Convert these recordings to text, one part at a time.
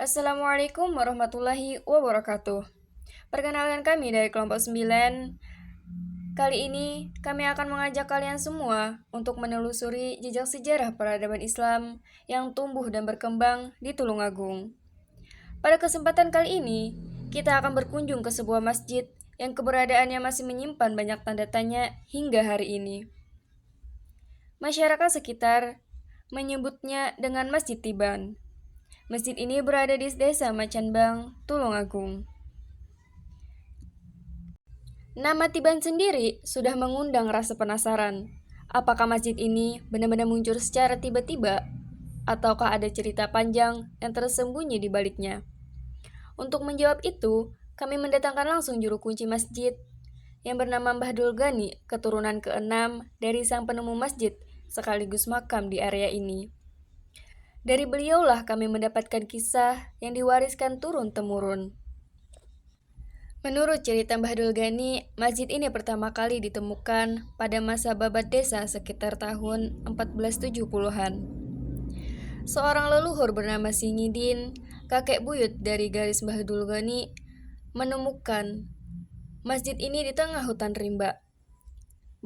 Assalamualaikum warahmatullahi wabarakatuh. Perkenalkan kami dari kelompok 9. Kali ini kami akan mengajak kalian semua untuk menelusuri jejak sejarah peradaban Islam yang tumbuh dan berkembang di Tulungagung. Pada kesempatan kali ini, kita akan berkunjung ke sebuah masjid yang keberadaannya masih menyimpan banyak tanda tanya hingga hari ini. Masyarakat sekitar menyebutnya dengan Masjid Tiban. Masjid ini berada di Desa Macanbang, Tulungagung. Nama Tiban sendiri sudah mengundang rasa penasaran. Apakah masjid ini benar-benar muncul secara tiba-tiba? Ataukah ada cerita panjang yang tersembunyi di baliknya? Untuk menjawab itu, kami mendatangkan langsung juru kunci masjid yang bernama Mbah Dul Gani, keturunan ke-6 dari sang penemu masjid sekaligus makam di area ini. Dari beliaulah kami mendapatkan kisah yang diwariskan turun-temurun. Menurut cerita Mbah Dul Gani, masjid ini pertama kali ditemukan pada masa babat desa sekitar tahun 1470-an. Seorang leluhur bernama Singidin, kakek buyut dari garis Mbah Dul Gani, menemukan masjid ini di tengah hutan rimba.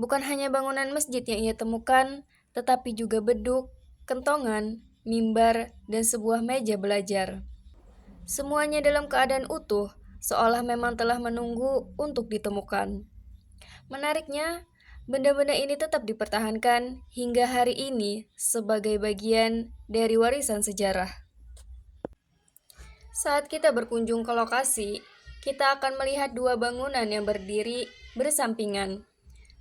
Bukan hanya bangunan masjid yang ia temukan, tetapi juga beduk, kentongan, mimbar, dan sebuah meja belajar. Semuanya dalam keadaan utuh, seolah memang telah menunggu untuk ditemukan. Menariknya, benda-benda ini tetap dipertahankan hingga hari ini sebagai bagian dari warisan sejarah. Saat kita berkunjung ke lokasi, kita akan melihat dua bangunan yang berdiri bersampingan,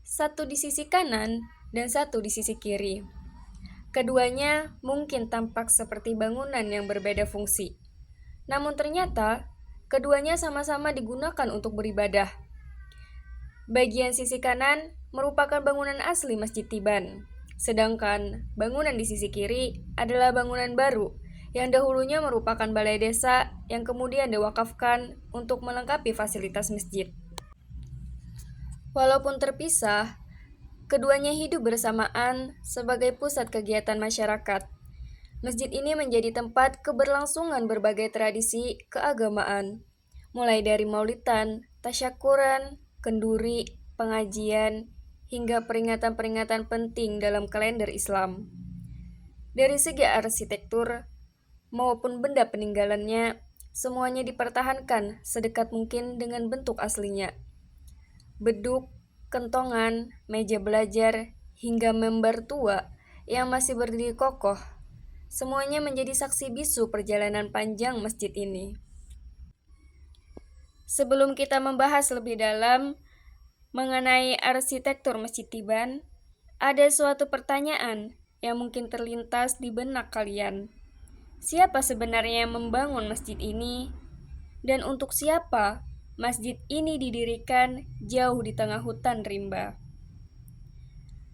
satu di sisi kanan dan satu di sisi kiri. Keduanya mungkin tampak seperti bangunan yang berbeda fungsi. Namun ternyata, keduanya sama-sama digunakan untuk beribadah. Bagian sisi kanan merupakan bangunan asli Masjid Tiban, sedangkan bangunan di sisi kiri adalah bangunan baru yang dahulunya merupakan balai desa yang kemudian diwakafkan untuk melengkapi fasilitas masjid. Walaupun terpisah, keduanya hidup bersamaan sebagai pusat kegiatan masyarakat. Masjid ini menjadi tempat keberlangsungan berbagai tradisi keagamaan, mulai dari maulidan, tasyakuran, kenduri, pengajian, hingga peringatan-peringatan penting dalam kalender Islam. Dari segi arsitektur maupun benda peninggalannya, semuanya dipertahankan sedekat mungkin dengan bentuk aslinya. Beduk, kentongan, meja belajar, hingga mimbar tua yang masih berdiri kokoh, semuanya menjadi saksi bisu perjalanan panjang masjid ini. Sebelum kita membahas lebih dalam mengenai arsitektur Masjid Tiban, ada suatu pertanyaan yang mungkin terlintas di benak kalian. Siapa sebenarnya yang membangun masjid ini? Dan untuk siapa masjid ini didirikan jauh di tengah hutan rimba?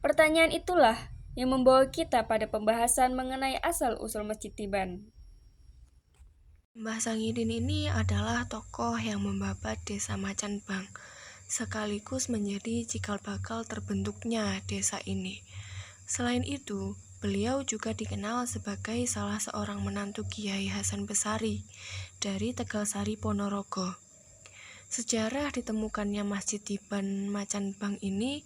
Pertanyaan itulah yang membawa kita pada pembahasan mengenai asal-usul Masjid Tiban. Mbah Sangidin ini adalah tokoh yang membabat desa Macanbang, sekaligus menjadi cikal bakal terbentuknya desa ini. Selain itu, beliau juga dikenal sebagai salah seorang menantu Kiai Hasan Besari dari Tegalsari Ponorogo. Sejarah ditemukannya Masjid Tiban Macanbang ini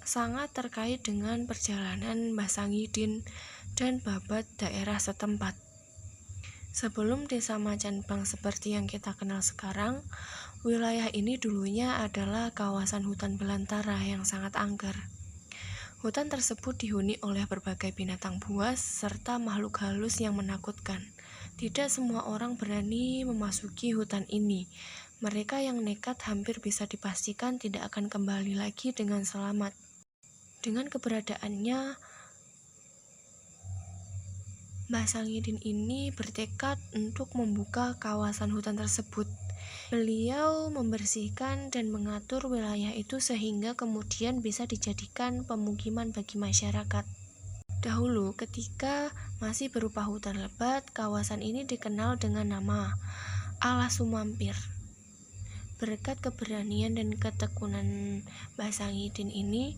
sangat terkait dengan perjalanan Mbah Sangidin dan babat daerah setempat. Sebelum desa Macanbang seperti yang kita kenal sekarang, wilayah ini dulunya adalah kawasan hutan belantara yang sangat angker. Hutan tersebut dihuni oleh berbagai binatang buas serta makhluk halus yang menakutkan. Tidak semua orang berani memasuki hutan ini. Mereka yang nekat hampir bisa dipastikan tidak akan kembali lagi dengan selamat. Dengan keberadaannya, Mbah Sangidin ini bertekad untuk membuka kawasan hutan tersebut. Beliau membersihkan dan mengatur wilayah itu sehingga kemudian bisa dijadikan pemukiman bagi masyarakat. Dahulu, ketika masih berupa hutan lebat, kawasan ini dikenal dengan nama Alas Sumampir. Berkat keberanian dan ketekunan Mbah Sangidin ini,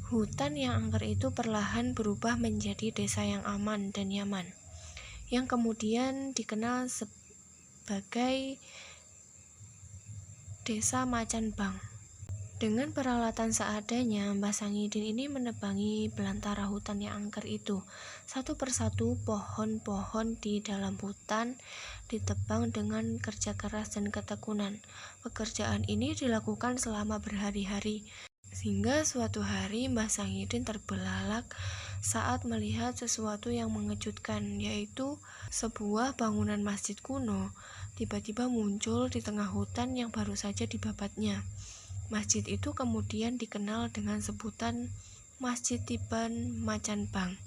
hutan yang angker itu perlahan berubah menjadi desa yang aman dan nyaman, yang kemudian dikenal sebagai Desa Macan Bang. Dengan peralatan seadanya, Mbah Sangidin ini menebangi belantara hutan yang angker itu. Satu persatu pohon-pohon di dalam hutan ditebang dengan kerja keras dan ketekunan. Pekerjaan ini dilakukan selama berhari-hari, sehingga suatu hari Mbah Sangidin terbelalak saat melihat sesuatu yang mengejutkan, yaitu sebuah bangunan masjid kuno tiba-tiba muncul di tengah hutan yang baru saja dibabatnya. Masjid itu kemudian dikenal dengan sebutan Masjid Tiban Macan Bang.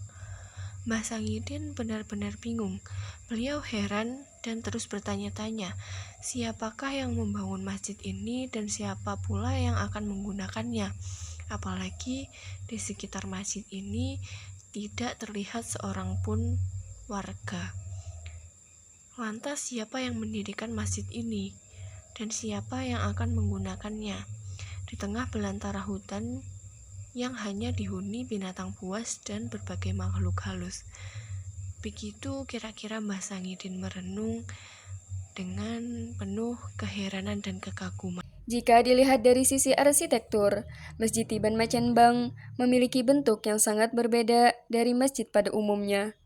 Mbah Sangidin benar-benar bingung. Beliau heran dan terus bertanya-tanya, siapakah yang membangun masjid ini dan siapa pula yang akan menggunakannya? Apalagi di sekitar masjid ini tidak terlihat seorang pun warga. Lantas siapa yang mendirikan masjid ini? Dan siapa yang akan menggunakannya? Di tengah belantara hutan yang hanya dihuni binatang buas dan berbagai makhluk halus. Begitu kira-kira Mbah Sangidin merenung dengan penuh keheranan dan kekaguman. Jika dilihat dari sisi arsitektur, Masjid Tiban Macan Bang memiliki bentuk yang sangat berbeda dari masjid pada umumnya.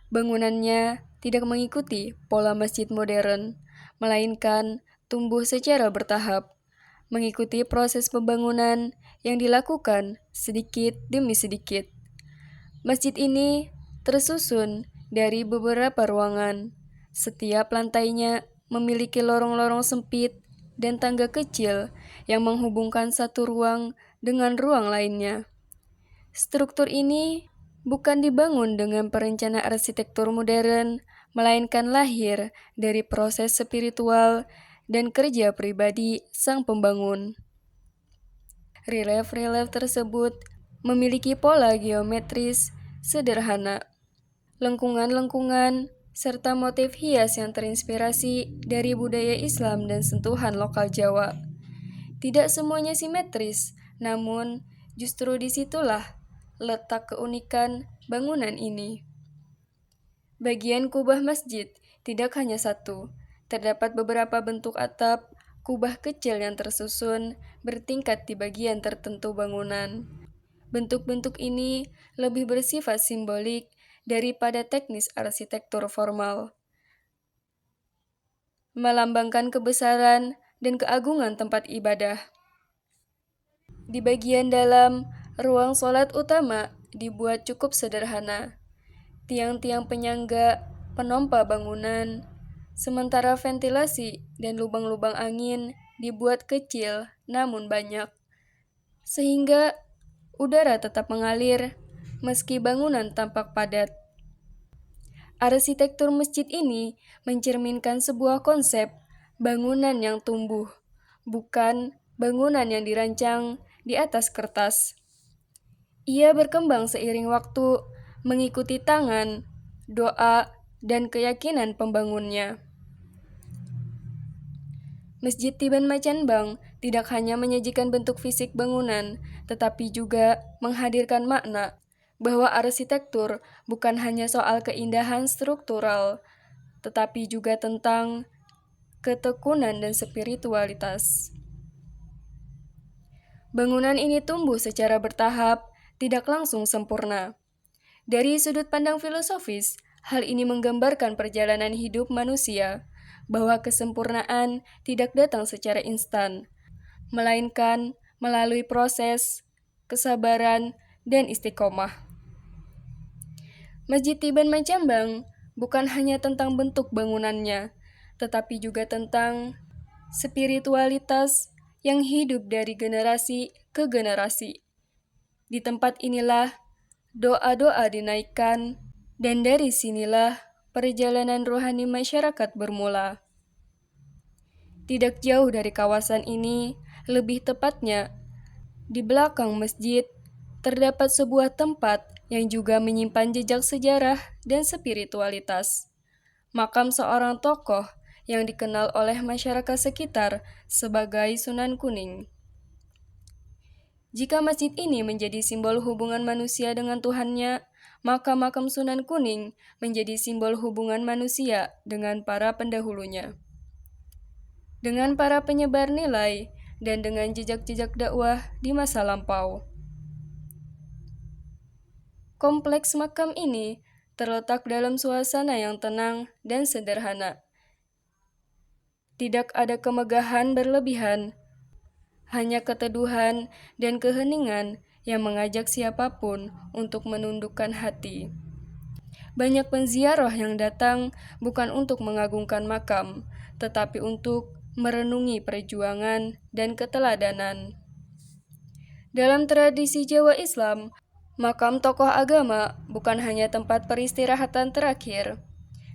Bangunannya tidak mengikuti pola masjid modern, melainkan tumbuh secara bertahap, mengikuti proses pembangunan yang dilakukan sedikit demi sedikit. Masjid ini tersusun dari beberapa ruangan. Setiap lantainya memiliki lorong-lorong sempit dan tangga kecil yang menghubungkan satu ruang dengan ruang lainnya. Struktur ini bukan dibangun dengan perencanaan arsitektur modern, melainkan lahir dari proses spiritual dan kerja pribadi sang pembangun. Relief-relief tersebut memiliki pola geometris sederhana, lengkungan-lengkungan, serta motif hias yang terinspirasi dari budaya Islam dan sentuhan lokal Jawa. Tidak semuanya simetris, namun justru disitulah letak keunikan bangunan ini. Bagian kubah masjid tidak hanya satu, terdapat beberapa bentuk atap kubah kecil yang tersusun bertingkat di bagian tertentu bangunan. Bentuk-bentuk ini lebih bersifat simbolik daripada teknis arsitektur formal, melambangkan kebesaran dan keagungan tempat ibadah. Di bagian dalam, ruang sholat utama dibuat cukup sederhana. Tiang-tiang penyangga penompa bangunan, sementara ventilasi dan lubang-lubang angin dibuat kecil namun banyak, sehingga udara tetap mengalir meski bangunan tampak padat. Arsitektur masjid ini mencerminkan sebuah konsep bangunan yang tumbuh, bukan bangunan yang dirancang di atas kertas. Ia berkembang seiring waktu, mengikuti tangan, doa, dan keyakinan pembangunnya. Masjid Tiban Macan Bang tidak hanya menyajikan bentuk fisik bangunan, tetapi juga menghadirkan makna bahwa arsitektur bukan hanya soal keindahan struktural, tetapi juga tentang ketekunan dan spiritualitas. Bangunan ini tumbuh secara bertahap, tidak langsung sempurna. Dari sudut pandang filosofis, hal ini menggambarkan perjalanan hidup manusia, bahwa kesempurnaan tidak datang secara instan, melainkan melalui proses, kesabaran, dan istiqomah. Masjid Tiban Macan Bang bukan hanya tentang bentuk bangunannya, tetapi juga tentang spiritualitas yang hidup dari generasi ke generasi. Di tempat inilah doa-doa dinaikkan, dan dari sinilah perjalanan rohani masyarakat bermula. Tidak jauh dari kawasan ini, lebih tepatnya, di belakang masjid, terdapat sebuah tempat yang juga menyimpan jejak sejarah dan spiritualitas. Makam seorang tokoh yang dikenal oleh masyarakat sekitar sebagai Sunan Kuning. Jika masjid ini menjadi simbol hubungan manusia dengan Tuhannya, maka makam Sunan Kuning menjadi simbol hubungan manusia dengan para pendahulunya. Dengan para penyebar nilai dan dengan jejak-jejak dakwah di masa lampau. Kompleks makam ini terletak dalam suasana yang tenang dan sederhana. Tidak ada kemegahan berlebihan, hanya keteduhan dan keheningan yang mengajak siapapun untuk menundukkan hati. Banyak penziarah yang datang bukan untuk mengagungkan makam, tetapi untuk merenungi perjuangan dan keteladanan. Dalam tradisi Jawa Islam, makam tokoh agama bukan hanya tempat peristirahatan terakhir,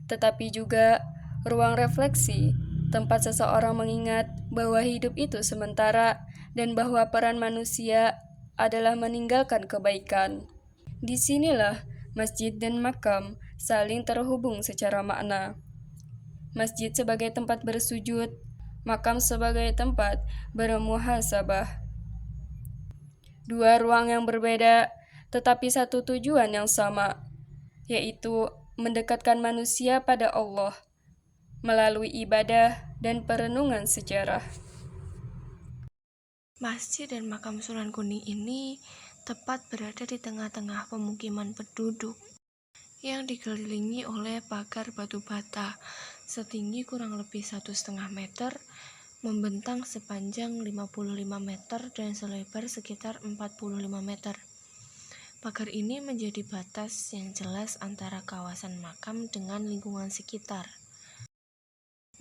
tetapi juga ruang refleksi, tempat seseorang mengingat bahwa hidup itu sementara dan bahwa peran manusia adalah meninggalkan kebaikan. Disinilah masjid dan makam saling terhubung secara makna. Masjid sebagai tempat bersujud, makam sebagai tempat bermuhasabah. Dua ruang yang berbeda, tetapi satu tujuan yang sama, yaitu mendekatkan manusia pada Allah melalui ibadah dan perenungan sejarah. Masjid dan makam Sunan Kuning ini tepat berada di tengah-tengah pemukiman penduduk yang dikelilingi oleh pagar batu bata setinggi kurang lebih 1,5 meter, membentang sepanjang 55 meter dan selebar sekitar 45 meter. Pagar ini menjadi batas yang jelas antara kawasan makam dengan lingkungan sekitar.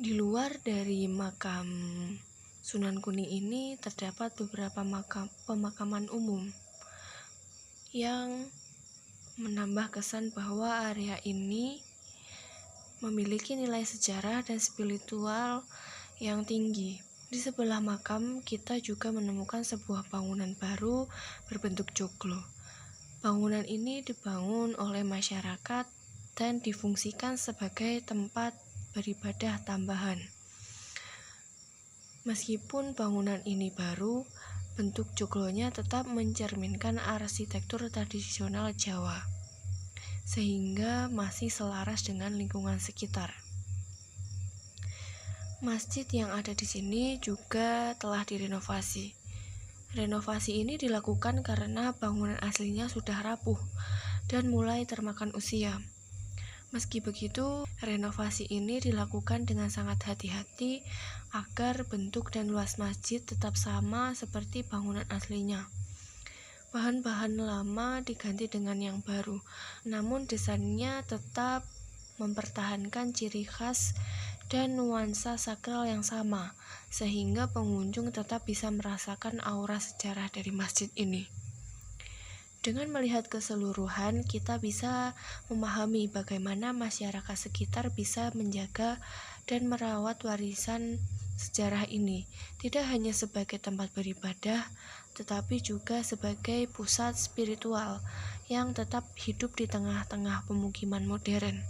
Di luar dari makam Sunan Kuning ini terdapat beberapa pemakaman umum yang menambah kesan bahwa area ini memiliki nilai sejarah dan spiritual yang tinggi. Di sebelah makam kita juga menemukan sebuah bangunan baru berbentuk joglo. Bangunan ini dibangun oleh masyarakat dan difungsikan sebagai tempat beribadah tambahan. Meskipun bangunan ini baru, bentuk joglonya tetap mencerminkan arsitektur tradisional Jawa, sehingga masih selaras dengan lingkungan sekitar. Masjid yang ada di sini juga telah direnovasi. Renovasi ini dilakukan karena bangunan aslinya sudah rapuh dan mulai termakan usia. Meski begitu, renovasi ini dilakukan dengan sangat hati-hati agar bentuk dan luas masjid tetap sama seperti bangunan aslinya. Bahan-bahan lama diganti dengan yang baru, namun desainnya tetap mempertahankan ciri khas dan nuansa sakral yang sama, sehingga pengunjung tetap bisa merasakan aura sejarah dari masjid ini. Dengan melihat keseluruhan, kita bisa memahami bagaimana masyarakat sekitar bisa menjaga dan merawat warisan sejarah ini, tidak hanya sebagai tempat beribadah, tetapi juga sebagai pusat spiritual yang tetap hidup di tengah-tengah pemukiman modern.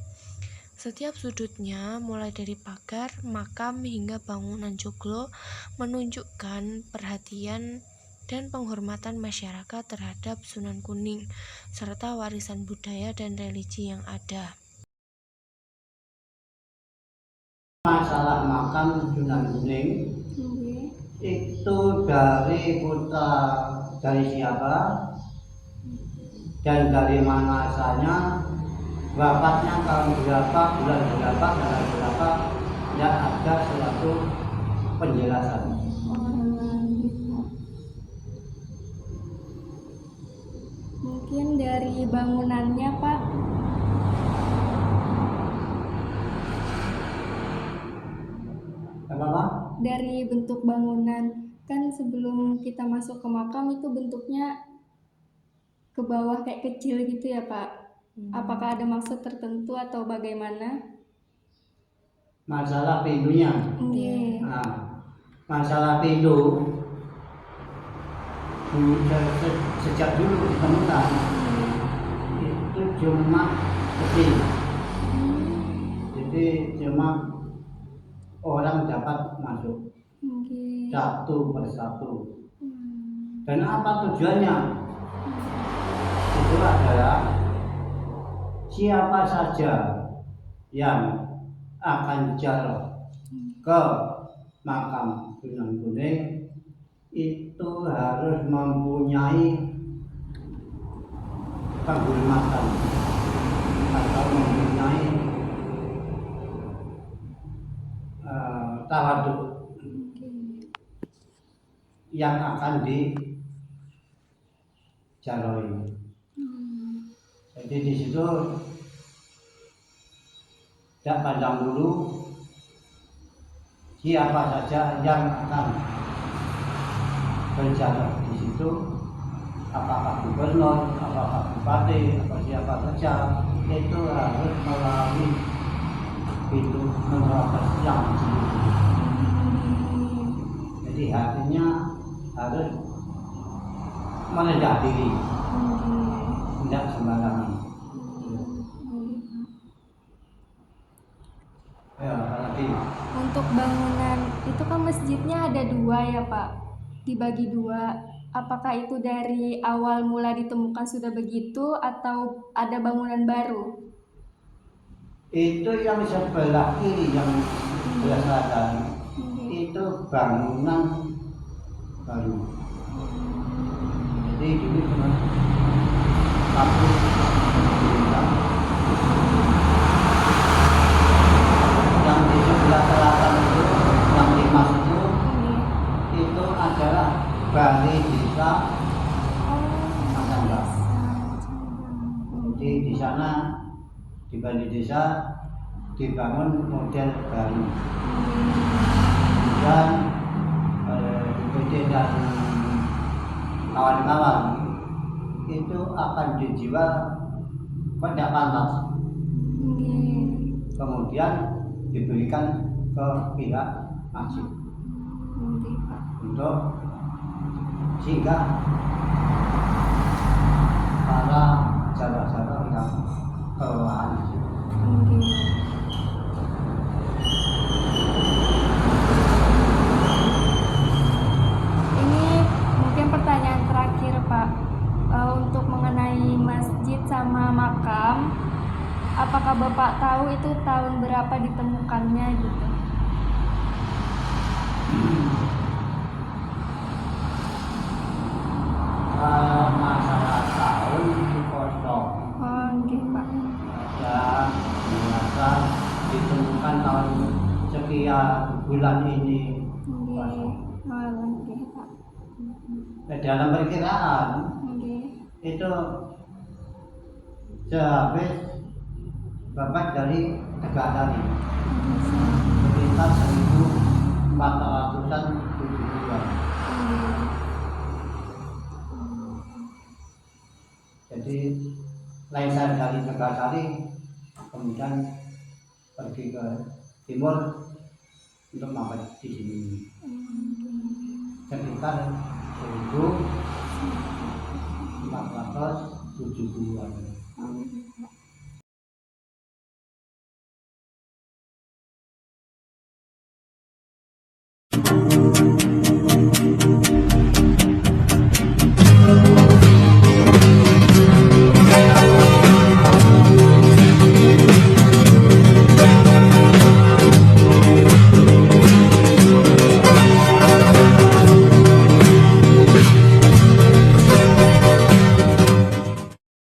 Setiap sudutnya, mulai dari pagar, makam, hingga bangunan joglo, menunjukkan perhatian dan penghormatan masyarakat terhadap Sunan Kuning, serta warisan budaya dan religi yang ada. Masalah makam Sunan Kuning itu dari putra dari siapa dan dari mana asalnya, wafatnya tahun berapa, bulan berapa, tanggal berapa, tidak ada suatu penjelasan. Mungkin dari bangunannya, Pak. Apa? Dari bentuk bangunan, kan sebelum kita masuk ke makam itu bentuknya ke bawah kayak kecil gitu ya, Pak. Apakah ada maksud tertentu atau bagaimana? Masalah pintunya. Nah, masalah pintu sejak dulu ditemukan itu cuma kecil, jadi cuma orang dapat masuk satu persatu. Dan apa tujuannya? Itu adalah siapa saja yang akan jalan ke makam Sunan Kuning itu harus mempunyai penghormatan atau mempunyai tawaduk yang akan dijaloi. Jadi di situ tidak pandang bulu siapa saja yang akan berjalan di situ, apakah gubernur, apakah bupati, atau siapa saja, itu harus melalui pintu menerobos yang sendiri. Jadi hatinya harus merendah diri, tidak sembarangan. Ya, apalagi Untuk bangunan itu kan masjidnya ada 2 ya Pak, dibagi 2. Apakah itu dari awal mula ditemukan sudah begitu atau ada bangunan baru? itu yang sebelah kiri, yang sebelah selatan, itu bangunan baru. Jadi dulu cuma satu bangunan. Yang di sebelah selatan itu, yang Dimas itu adalah balai desa Masamba. Jadi di sana di balai desa dibangun model baru dan DPD dan kawan-kawan itu akan dijual pada pantas, kemudian diberikan ke pihak masjid untuk singgah para jamaah-jamaah yang kelelahan. Ini mungkin pertanyaan terakhir Pak. Untuk mengenai masjid sama makam, apakah Bapak tahu itu tahun berapa ditemukannya gitu? Masalah tahun itu kosong. Oh, nggih Pak. Ada biasa ditemukan tahun sekian bulan ini kosong. Oh, nggih Pak. Dalam perkiraan Nggih. itu sehabis babat dari Tegak Sari sekitar 1400-an 70-an. Jadi lesan dari Tegak Sari kemudian pergi ke timur untuk mampir di sini sekitar 1000